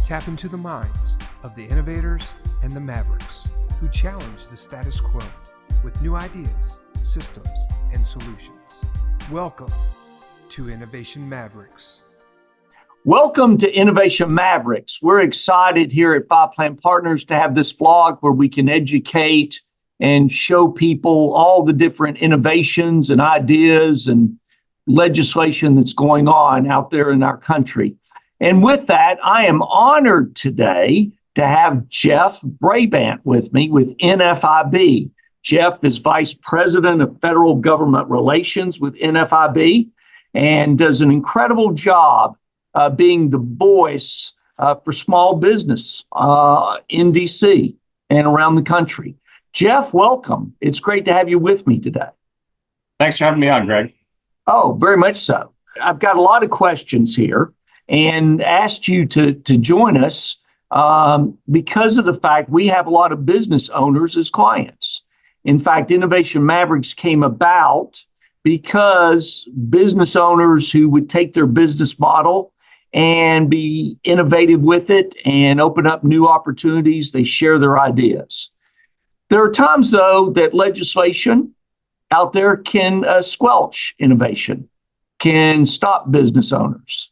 Tap into the minds of the innovators and the Mavericks who challenge the status quo with new ideas, systems, and solutions. Welcome to Innovation Mavericks. Welcome to Innovation Mavericks. We're excited here at Five Plan Partners to have this vlog where we can educate and show people all the different innovations and ideas and legislation that's going on out there in our country. And with that, I am honored today to have Jeff Brabant with me with NFIB. Jeff is Vice President of Federal Government Relations with NFIB and does an incredible job being the voice for small business in DC and around the country. Jeff, welcome. It's great to have you with me today. Thanks for having me on, Greg. Oh, very much so. I've got a lot of questions here and asked you to join us because of the fact we have a lot of business owners as clients. In fact, Innovation Mavericks came about because business owners who would take their business model and be innovative with it and open up new opportunities, they share their ideas. There are times, though, that legislation out there can squelch innovation, can stop business owners.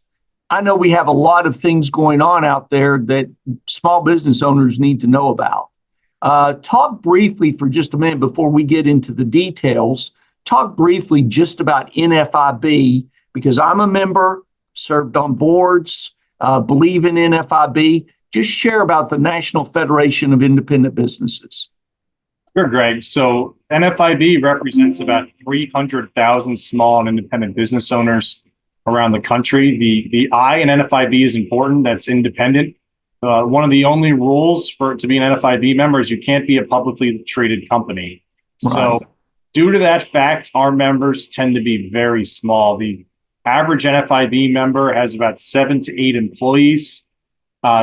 I know we have a lot of things going on out there that small business owners need to know about. Talk briefly for just a minute before we get into the details. Talk briefly just about NFIB, because I'm a member, served on boards, believe in NFIB. Just share about the National Federation of Independent Businesses. Sure, Greg. So NFIB represents about 300,000 small and independent business owners around the country. The I in NFIB is important. That's independent. One of the only rules to be an NFIB member is you can't be a publicly traded company. Right. So due to that fact, our members tend to be very small. The average NFIB member has about 7 to 8 employees.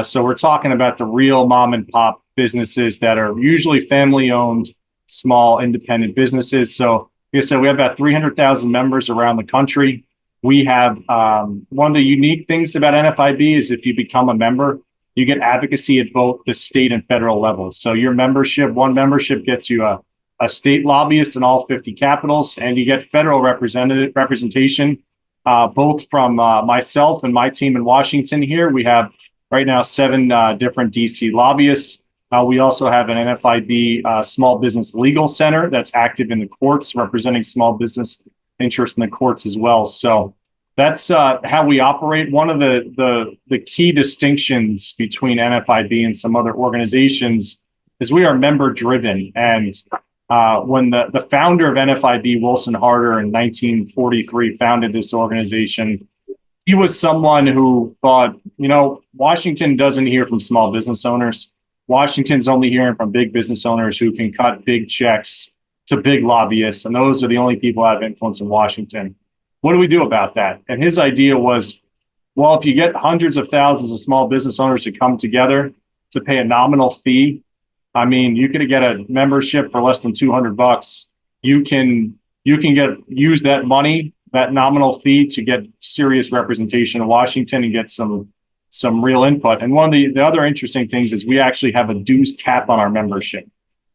So we're talking about the real mom and pop businesses that are usually family owned, small independent businesses. So like I said, we have about 300,000 members around the country. We have one of the unique things about NFIB is if you become a member, you get advocacy at both the state and federal levels. So your one membership gets you a state lobbyist in all 50 capitals, and you get federal representation, both from myself and my team in Washington here. We have right now 7 different DC lobbyists. We also have an NFIB small business legal center that's active in the courts, representing small business interest in the courts as well. So that's how we operate. One of the key distinctions between NFIB and some other organizations is we are member driven. And when the founder of NFIB, Wilson Harder, in 1943 founded this organization, he was someone who thought, Washington doesn't hear from small business owners. Washington's only hearing from big business owners who can cut big checks to big lobbyists. And those are the only people that have influence in Washington. What do we do about that? And his idea was, well, if you get hundreds of thousands of small business owners to come together to pay a nominal fee, you could get a membership for less than $200. You can use that money, that nominal fee, to get serious representation in Washington and get some real input. And one of the other interesting things is we actually have a dues cap on our membership.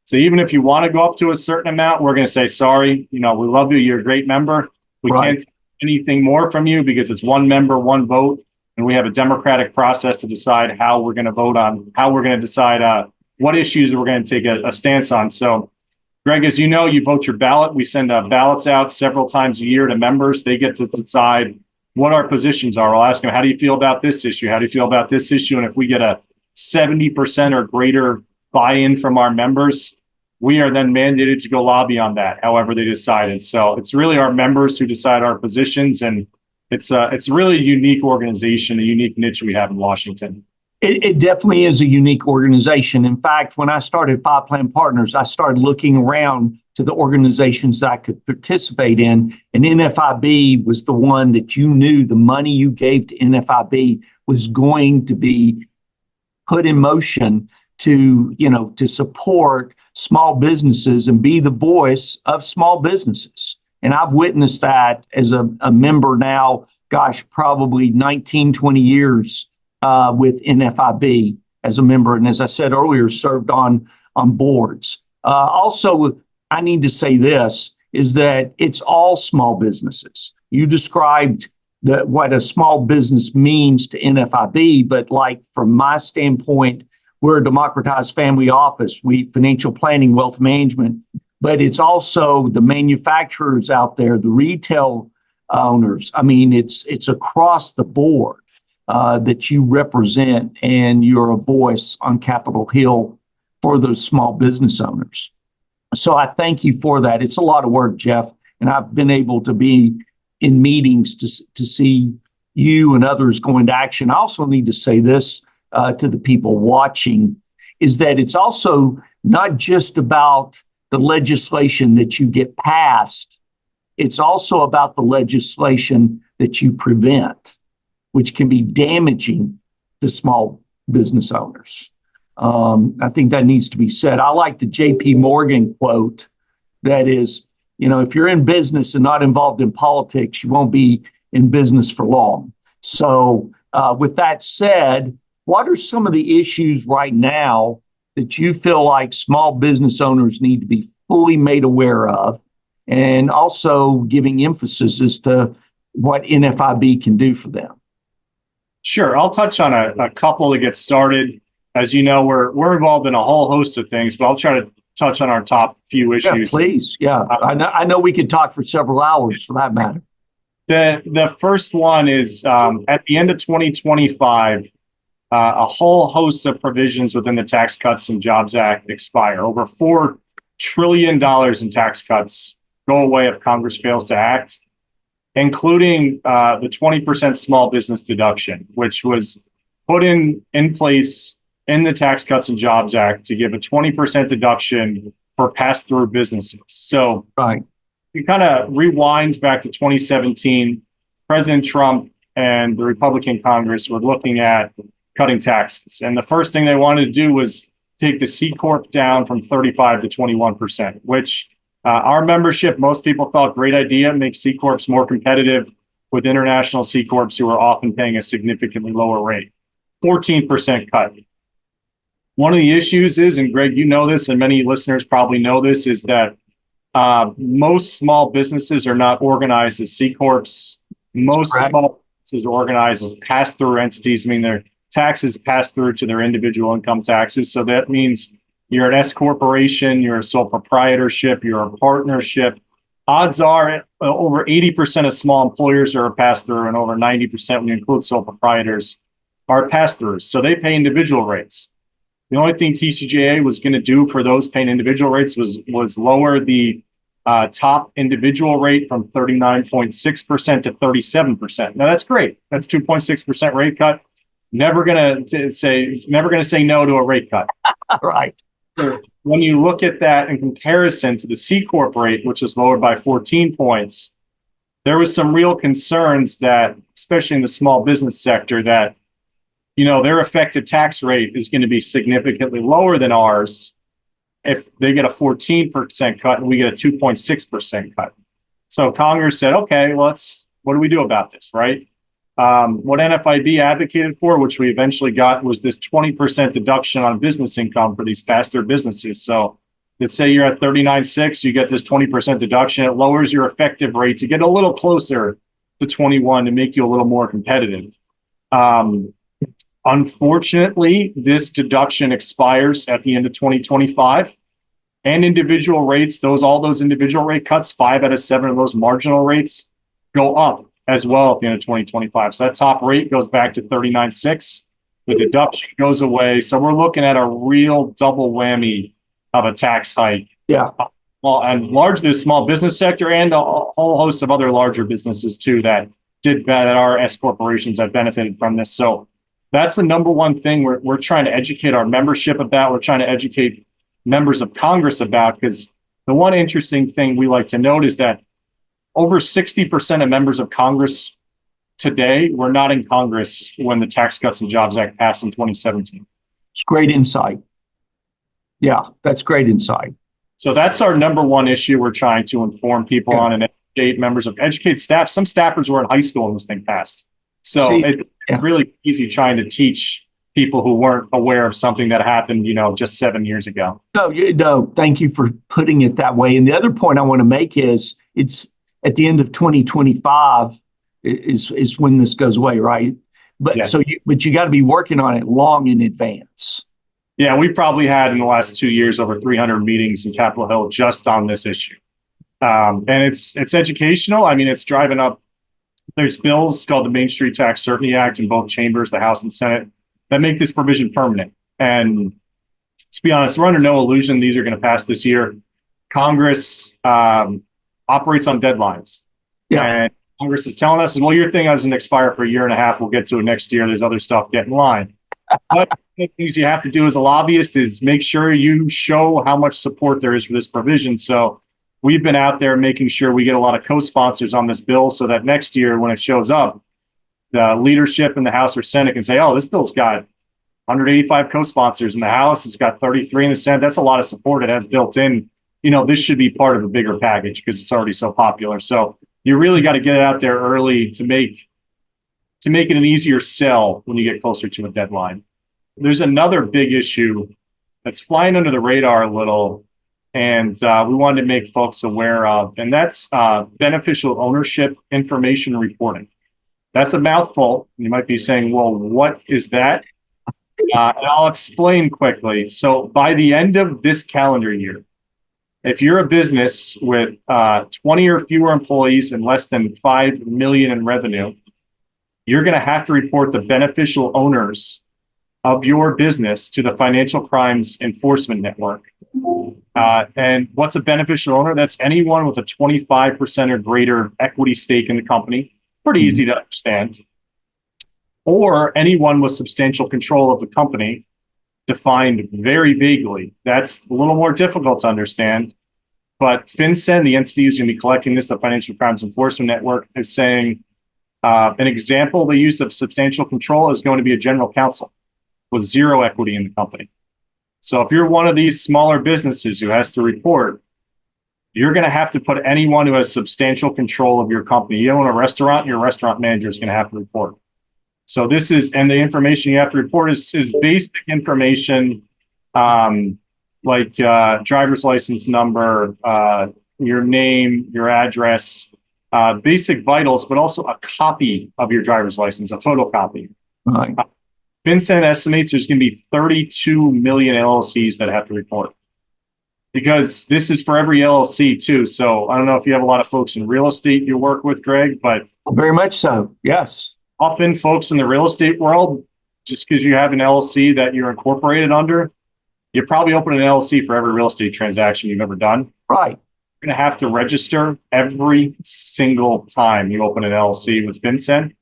So even if you want to go up to a certain amount, we're going to say, sorry, we love you. You're a great member. We can't take anything more from you because it's one member, one vote. And we have a democratic process to decide how we're going to vote on, how we're going to decide what issues we're going to take a stance on. So, Greg, as you know, you vote your ballot. We send ballots out several times a year to members. They get to decide what our positions are. We'll ask them, how do you feel about this issue? How do you feel about this issue? And if we get a 70% or greater buy-in from our members, we are then mandated to go lobby on that, however they decide. And so it's really our members who decide our positions. And it's really a unique organization, a unique niche we have in Washington. It definitely is a unique organization. In fact, when I started Five Plan Partners, I started looking around to the organizations that I could participate in. And NFIB was the one that you knew the money you gave to NFIB was going to be put in motion to support small businesses and be the voice of small businesses. And I've witnessed that as a member now, probably 19, 20 years with NFIB as a member. And as I said earlier, served on boards. Also, I need to say this, is that it's all small businesses. You described what a small business means to NFIB, but like from my standpoint, we're a democratized family office. We financial planning, wealth management, but it's also the manufacturers out there, the retail owners. I mean, it's across the board that you represent, and you're a voice on Capitol Hill for those small business owners. So I thank you for that. It's a lot of work, Jeff, and I've been able to be in meetings to see you and others go into action. I also need to say this to the people watching, is that it's also not just about the legislation that you get passed. It's also about the legislation that you prevent, which can be damaging to small business owners. I think that needs to be said. I like the J.P. Morgan quote that is, if you're in business and not involved in politics, you won't be in business for long. So with that said, what are some of the issues right now that you feel like small business owners need to be fully made aware of, and also giving emphasis as to what NFIB can do for them? Sure. I'll touch on a couple to get started. As you know, we're involved in a whole host of things, but I'll try to touch on our top few issues. Yeah, please. Yeah. I know we could talk for several hours for that matter. The first one is at the end of 2025, a whole host of provisions within the Tax Cuts and Jobs Act expire. Over $4 trillion in tax cuts go away if Congress fails to act, including the 20% small business deduction, which was put in place in the Tax Cuts and Jobs Act to give a 20% deduction for pass-through businesses. So right. You kind of rewind back to 2017, President Trump and the Republican Congress were looking at cutting taxes. And the first thing they wanted to do was take the C Corp down from 35 to 21%, which our membership, most people thought great idea, makes C Corps more competitive with international C Corps who are often paying a significantly lower rate. 14% cut. One of the issues is, and Greg, you know this, and many listeners probably know this, is that most small businesses are not organized as C Corps. Most small businesses are organized as pass-through entities, I mean their taxes pass through to their individual income taxes. So that means you're an S corporation, you're a sole proprietorship, you're a partnership. Odds are over 80% of small employers are a pass-through, and over 90% when you include sole proprietors are pass-throughs. So they pay individual rates. The only thing TCJA was going to do for those paying individual rates was lower the top individual rate from 39.6% to 37%. Now that's great. That's 2.6% rate cut. Never going to say no to a rate cut. Right. So when you look at that in comparison to the C Corp rate, which is lowered by 14 points, there was some real concerns that, especially in the small business sector, that their effective tax rate is going to be significantly lower than ours if they get a 14% cut and we get a 2.6% cut. So Congress said, okay, what do we do about this, right? What NFIB advocated for, which we eventually got, was this 20% deduction on business income for these pass-through businesses. So let's say you're at 39.6, you get this 20% deduction. It lowers your effective rate to get a little closer to 21 to make you a little more competitive. Unfortunately, this deduction expires at the end of 2025, and individual rates, all those individual rate cuts, 5 out of 7 of those marginal rates go up as well at the end of 2025. So that top rate goes back to 39.6. The deduction goes away. So we're looking at a real double whammy of a tax hike. Yeah. Well, and largely the small business sector and a whole host of other larger businesses too that our S corporations have benefited from this. So that's the number one thing we're trying to educate our membership about. We're trying to educate members of Congress about, because the one interesting thing we like to note is that over 60% of members of Congress today were not in Congress when the Tax Cuts and Jobs Act passed in 2017. It's great insight. Yeah, that's great insight. So that's our number one issue we're trying to inform people on and educate staff. Some staffers were in high school when this thing passed. So It's really easy trying to teach people who weren't aware of something that happened, just 7 years ago. No, thank you for putting it that way. And the other point I want to make is it's at the end of 2025 is when this goes away, right? But Yes. But you got to be working on it long in advance. Yeah, we probably had in the last 2 years over 300 meetings in Capitol Hill just on this issue. And it's educational. I mean, it's driving up. There's bills called the Main Street Tax Certainty Act in both chambers, the House and Senate, that make this provision permanent. And to be honest, we're under no illusion these are going to pass this year. Congress operates on deadlines. Yeah. And Congress is telling us, well, your thing doesn't expire for a year and a half. We'll get to it next year. There's other stuff getting in line. But the things you have to do as a lobbyist is make sure you show how much support there is for this provision. So we've been out there making sure we get a lot of co-sponsors on this bill so that next year when it shows up, the leadership in the House or Senate can say, oh, this bill's got 185 co-sponsors in the House. It's got 33 in the Senate. That's a lot of support it has built in. This should be part of a bigger package because it's already so popular. So you really got to get it out there early to make it an easier sell when you get closer to a deadline. There's another big issue that's flying under the radar a little, and we wanted to make folks aware of, and that's beneficial ownership information reporting. That's a mouthful. You might be saying, well, what is that? And I'll explain quickly. So by the end of this calendar year, if you're a business with 20 or fewer employees and less than 5 million in revenue, you're going to have to report the beneficial owners of your business to the Financial Crimes Enforcement Network. And what's a beneficial owner? That's anyone with a 25% or greater equity stake in the company. Pretty easy to understand. Or anyone with substantial control of the company, defined very vaguely. That's a little more difficult to understand. But FinCEN, the entity who's going to be collecting this, the Financial Crimes Enforcement Network, is saying an example of the use of substantial control is going to be a general counsel with zero equity in the company. So if you're one of these smaller businesses who has to report, you're going to have to put anyone who has substantial control of your company. You own a restaurant, your restaurant manager is going to have to report. So this is, and the information you have to report is basic information, like driver's license number, your name, your address, basic vitals, but also a copy of your driver's license, a photocopy. Right. FinCEN estimates there's going to be 32 million LLCs that have to report, because this is for every LLC too. So I don't know if you have a lot of folks in real estate you work with, Greg, but very much so. Yes. Often folks in the real estate world, just because you have an LLC that you're incorporated under, you probably open an LLC for every real estate transaction you've ever done. Right. You're going to have to register every single time you open an LLC with FinCEN.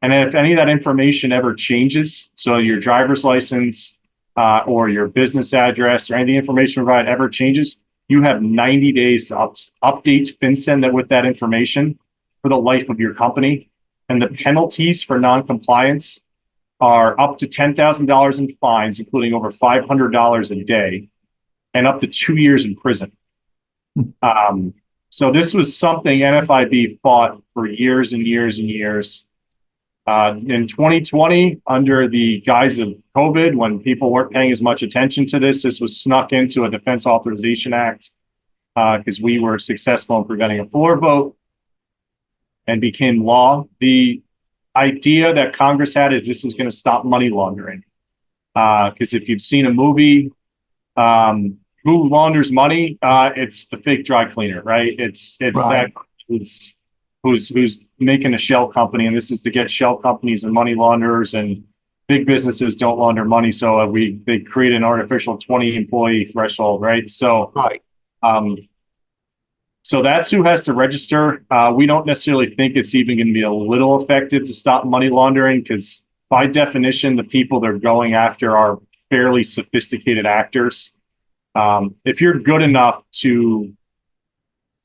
And if any of that information ever changes, so your driver's license or your business address or any of the information provided ever changes, you have 90 days to update FinCEN with that information for the life of your company. And the penalties for noncompliance are up to $10,000 in fines, including over $500 a day, and up to 2 years in prison. So this was something NFIB fought for years and years and years. In 2020, under the guise of COVID, when people weren't paying as much attention to this, this was snuck into a Defense Authorization Act because we were successful in preventing a floor vote and became law. The idea that Congress had is this is going to stop money laundering. Because if you've seen a movie, who launders money? It's the fake dry cleaner, right? It's right. That who's making a shell company, and this is to get shell companies and money launderers, and big businesses don't launder money, so they create an artificial 20 employee threshold, right? So right. So that's who has to register. We don't necessarily think it's even going to be a little effective to stop money laundering, because by definition, the people they're going after are fairly sophisticated actors. If you're good enough to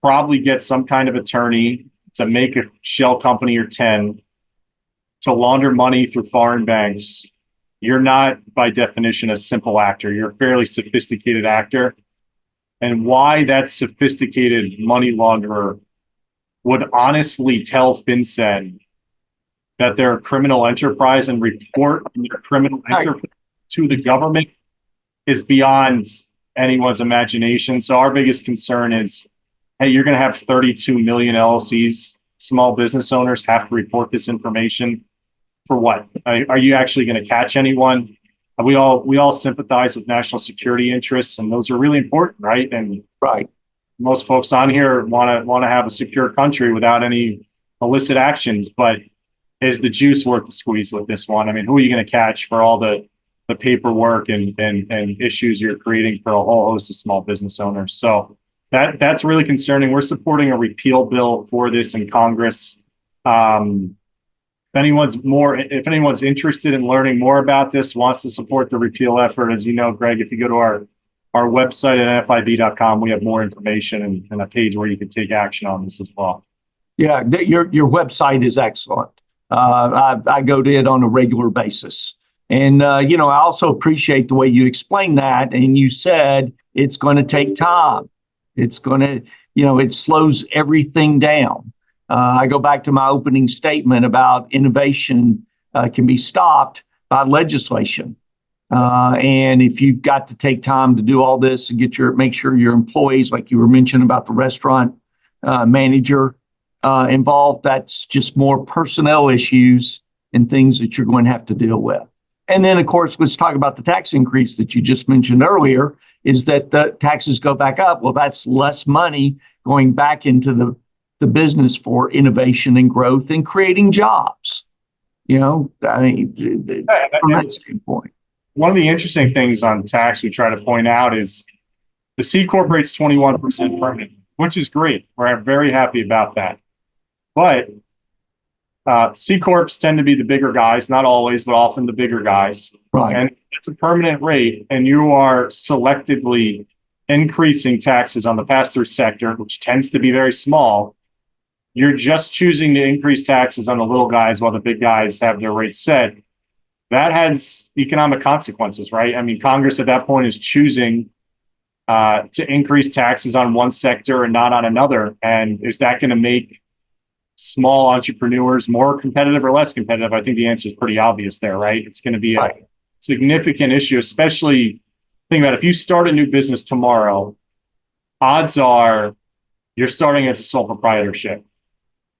probably get some kind of attorney to make a shell company or 10 to launder money through foreign banks, you're not by definition a simple actor. You're a fairly sophisticated actor. And why that sophisticated money launderer would honestly tell FinCEN that they're a criminal enterprise and report their criminal enterprise to the government is beyond anyone's imagination. So our biggest concern is, hey, you're going to have 32 million LLCs, small business owners have to report this information for what? Are you actually going to catch anyone? We all sympathize with national security interests, and those are really important, right? And most folks on here want to have a secure country without any illicit actions. But is the juice worth the squeeze with this one? I mean, who are you going to catch for all the paperwork and issues you're creating for a whole host of small business owners? So that's really concerning. We're supporting a repeal bill for this in Congress. If anyone's interested in learning more about this, wants to support the repeal effort, as you know, Greg, if you go to our website at nfib.com, we have more information and a page where you can take action on this as well. Yeah, your website is excellent. I go to it on a regular basis. And, I also appreciate the way you explained that. And you said it's going to take time. It's going to, it slows everything down. I go back to my opening statement about innovation can be stopped by legislation. And if you've got to take time to do all this and make sure your employees, like you were mentioning about the restaurant manager involved, that's just more personnel issues and things that you're going to have to deal with. And then, of course, let's talk about the tax increase that you just mentioned earlier, is that the taxes go back up. Well, that's less money going back into the business for innovation and growth and creating jobs. From that standpoint. One of the interesting things on tax we try to point out is the C Corp rate's 21% permanent, which is great. We're very happy about that. But C Corps tend to be the bigger guys, not always, but often the bigger guys. Right. And it's a permanent rate, and you are selectively increasing taxes on the pass-through sector, which tends to be very small. You're just choosing to increase taxes on the little guys while the big guys have their rates set. That has economic consequences, right? I mean, Congress at that point is choosing to increase taxes on one sector and not on another. And is that going to make small entrepreneurs more competitive or less competitive? I think the answer is pretty obvious there, right? It's going to be a significant issue, especially think about if you start a new business tomorrow, odds are you're starting as a sole proprietorship.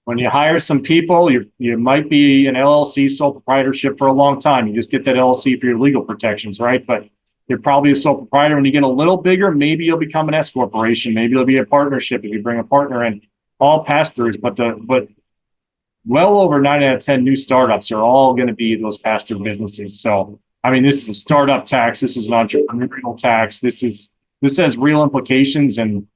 When you hire some people, you might be an LLC sole proprietorship for a long time. You just get that LLC for your legal protections, right? But you're probably a sole proprietor. When you get a little bigger, maybe you'll become an S corporation. Maybe it'll be a partnership if you bring a partner in. All pass-throughs, but well over 9 out of 10 new startups are all going to be those pass-through businesses. So, I mean, this is a startup tax. This is an entrepreneurial tax. This has real implications. And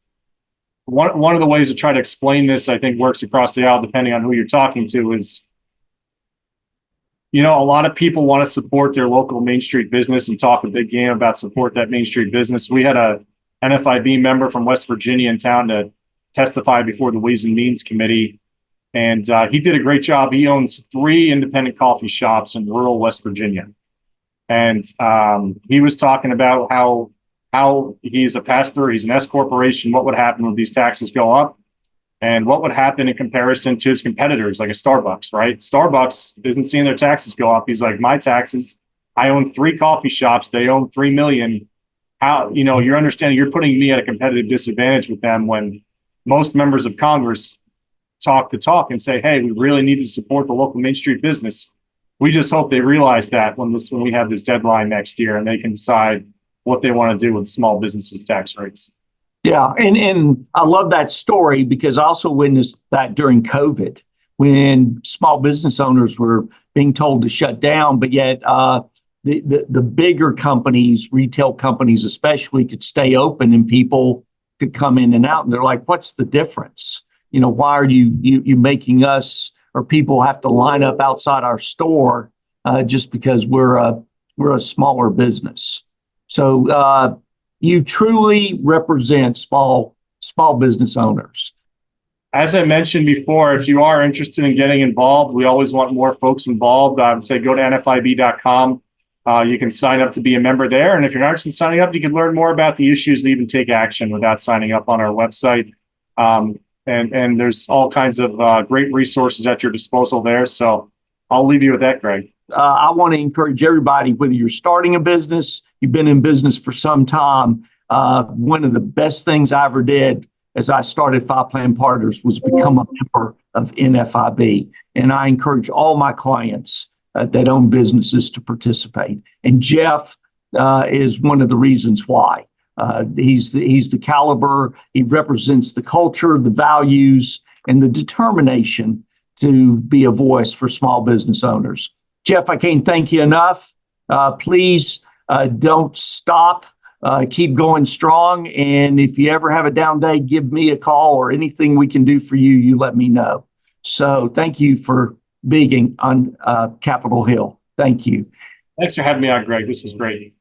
one of the ways to try to explain this, I think, works across the aisle, depending on who you're talking to, is, a lot of people want to support their local Main Street business and talk a big game about support that Main Street business. We had a NFIB member from West Virginia in town to testify before the Ways and Means Committee. And he did a great job. He owns 3 independent coffee shops in rural West Virginia. And he was talking about how he's a pass-through, he's an S corporation, what would happen when these taxes go up, and what would happen in comparison to his competitors, like a Starbucks, right? Starbucks isn't seeing their taxes go up. He's like, my taxes, I own 3 coffee shops, they own 3 million. How, you're understanding you're putting me at a competitive disadvantage with them when most members of Congress talk the talk and say, hey, we really need to support the local Main Street business. We just hope they realize that when we have this deadline next year and they can decide what they want to do with small businesses' tax rates. Yeah, and I love that story because I also witnessed that during COVID when small business owners were being told to shut down, but yet the bigger companies, retail companies especially, could stay open and people could come in and out. And they're like, what's the difference? Why are you making us or people have to line up outside our store just because we're a smaller business? So you truly represent small business owners. As I mentioned before, if you are interested in getting involved, we always want more folks involved. I would say go to nfib.com. You can sign up to be a member there. And if you're not interested in signing up, you can learn more about the issues and even take action without signing up on our website. And there's all kinds of great resources at your disposal there. So I'll leave you with that, Greg. I want to encourage everybody, whether you're starting a business, you've been in business for some time. One of the best things I ever did as I started Five Plan Partners was become a member of NFIB. And I encourage all my clients that own businesses to participate. And Jeff is one of the reasons why. He's the caliber. He represents the culture, the values, and the determination to be a voice for small business owners. Jeff, I can't thank you enough. Please don't stop. Keep going strong. And if you ever have a down day, give me a call, or anything we can do for you, you let me know. So thank you for being on Capitol Hill. Thank you. Thanks for having me on, Greg. This was great.